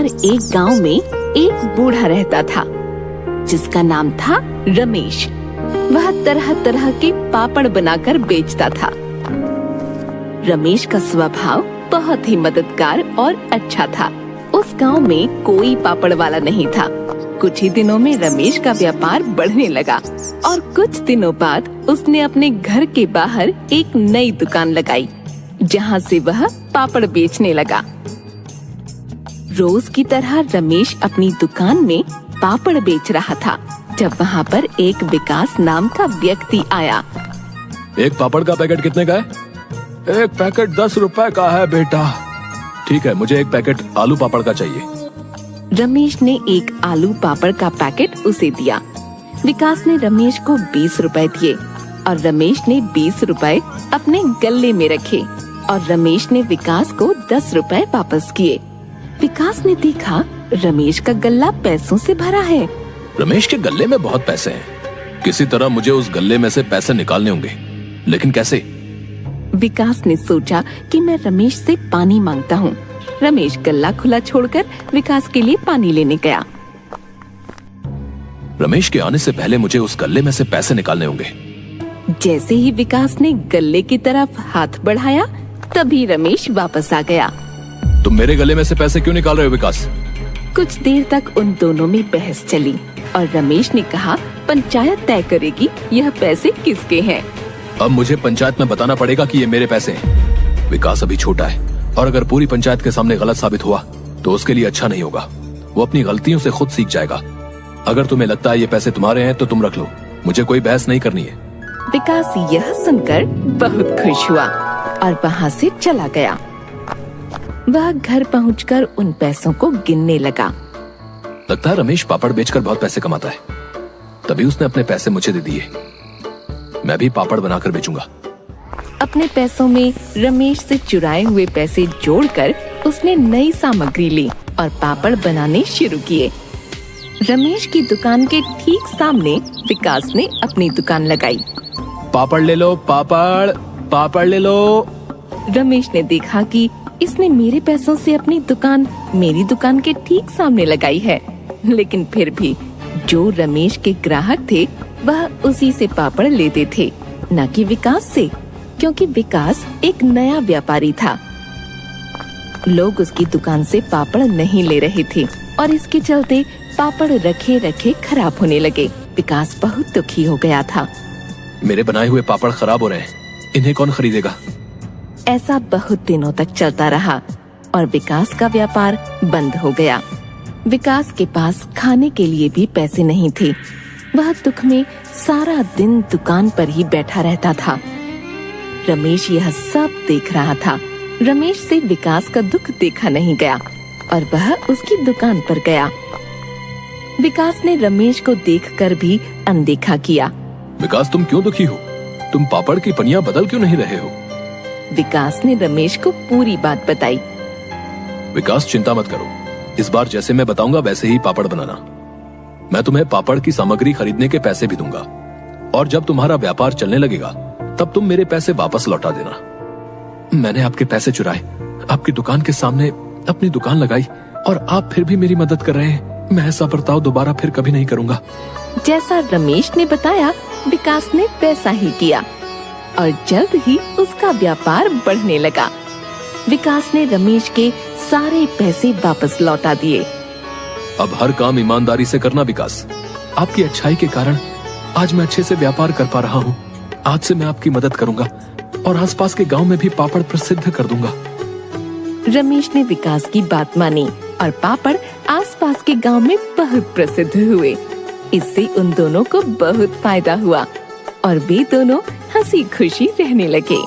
और एक गांव में एक बूढ़ा रहता था जिसका नाम था रमेश। वह तरह तरह के पापड़ बनाकर बेचता था। रमेश का स्वभाव बहुत ही मददगार और अच्छा था। उस गांव में कोई पापड़ वाला नहीं था। कुछ ही दिनों में रमेश का व्यापार बढ़ने लगा और कुछ दिनों बाद उसने अपने घर के बाहर एक नई दुकान लगाई जहां से वह पापड़ बेचने लगा। रोज की तरह रमेश अपनी दुकान में पापड़ बेच रहा था जब वहां पर एक विकास नाम का व्यक्ति आया। एक पापड़ का पैकेट कितने का है? एक पैकेट 10 रुपए का है बेटा। ठीक है, मुझे एक पैकेट आलू पापड़ का चाहिए। रमेश ने एक आलू पापड़ का पैकेट उसे दिया। विकास ने रमेश को 20 रुपए दिए और रमेश ने 20 रुपए अपने गल्ले में रखे और रमेश ने विकास को 10 रुपए वापस किए। विकास ने देखा रमेश का गल्ला पैसों से भरा है। रमेश के गल्ले में बहुत पैसे हैं। किसी तरह मुझे उस गल्ले में से पैसे निकालने होंगे, लेकिन कैसे? विकास ने सोचा कि मैं रमेश से पानी मांगता हूँ। रमेश गल्ला खुला छोड़कर विकास के लिए पानी लेने गया। रमेश के आने से पहले मुझे उस गल्ले में से पैसे निकालने होंगे। जैसे ही विकास ने गल्ले की तरफ हाथ बढ़ाया तभी रमेश वापस आ गया। तुम मेरे गले में से पैसे क्यों निकाल रहे हो विकास? कुछ देर तक उन दोनों में बहस चली और रमेश ने कहा पंचायत तय करेगी यह पैसे किसके हैं। अब मुझे पंचायत में बताना पड़ेगा कि ये मेरे पैसे हैं। विकास अभी छोटा है और अगर पूरी पंचायत के सामने गलत साबित हुआ तो उसके लिए अच्छा नहीं होगा। वो अपनी गलतियों से खुद सीख जाएगा। अगर तुम्हें लगता है ये पैसे तुम्हारे हैं तो तुम रख लो, मुझे कोई बहस नहीं करनी है। विकास यह सुनकर बहुत खुश हुआ और वहाँ से चला गया। वह घर पहुंचकर उन पैसों को गिनने लगा। लगता है रमेश पापड़ बेचकर बहुत पैसे कमाता है, तभी उसने अपने पैसे मुझे दे दिए। मैं भी पापड़ बनाकर बेचूंगा। अपने पैसों में रमेश से चुराए हुए पैसे जोड़कर उसने नई सामग्री ली और पापड़ बनाने शुरू किए। रमेश की दुकान के ठीक सामने विकास ने अपनी दुकान लगाई। पापड़ ले लो, पापड़ ले लो। रमेश ने देखा कि इसने मेरे पैसों से अपनी दुकान मेरी दुकान के ठीक सामने लगाई है, लेकिन फिर भी जो रमेश के ग्राहक थे वह उसी से पापड़ लेते थे, न कि विकास से, क्योंकि विकास एक नया व्यापारी था। लोग उसकी दुकान से पापड़ नहीं ले रहे थे और इसके चलते पापड़ रखे रखे खराब होने लगे। विकास बहुत दुखी हो गया था। मेरे बनाए हुए पापड़ खराब हो रहे हैं, इन्हें कौन खरीदेगा? ऐसा बहुत दिनों तक चलता रहा और विकास का व्यापार बंद हो गया। विकास के पास खाने के लिए भी पैसे नहीं थे। वह दुख में सारा दिन दुकान पर ही बैठा रहता था। रमेश यह सब देख रहा था। रमेश से विकास का दुख देखा नहीं गया और वह उसकी दुकान पर गया। विकास ने रमेश को देखकर भी अनदेखा किया। विकास, तुम क्यों दुखी हो? तुम पापड़ की पनिया बदल क्यों नहीं रहे हो? विकास ने रमेश को पूरी बात बताई। विकास, चिंता मत करो, इस बार जैसे मैं बताऊंगा वैसे ही पापड़ बनाना। मैं तुम्हें पापड़ की सामग्री खरीदने के पैसे भी दूंगा और जब तुम्हारा व्यापार चलने लगेगा तब तुम मेरे पैसे वापस लौटा देना। मैंने आपके पैसे चुराए, आपकी दुकान के सामने अपनी दुकान लगाई और आप फिर भी मेरी मदद कर रहे हैं। मैं ऐसा बर्ताव दोबारा फिर कभी नहीं करूंगा। जैसा रमेश ने बताया विकास ने वैसा ही किया और जल्द ही उसका व्यापार बढ़ने लगा। विकास ने रमेश के सारे पैसे वापस लौटा दिए। अब हर काम ईमानदारी से करना विकास। आपकी अच्छाई के कारण आज मैं अच्छे से व्यापार कर पा रहा हूँ। आज से मैं आपकी मदद करूंगा और आसपास के गांव में भी पापड़ प्रसिद्ध कर दूंगा। रमेश ने विकास की बात मानी और पापड़ आसपास के गांव में बहुत प्रसिद्ध हुए। इससे उन दोनों को बहुत फायदा हुआ और वे दोनों हंसी खुशी रहने लगे।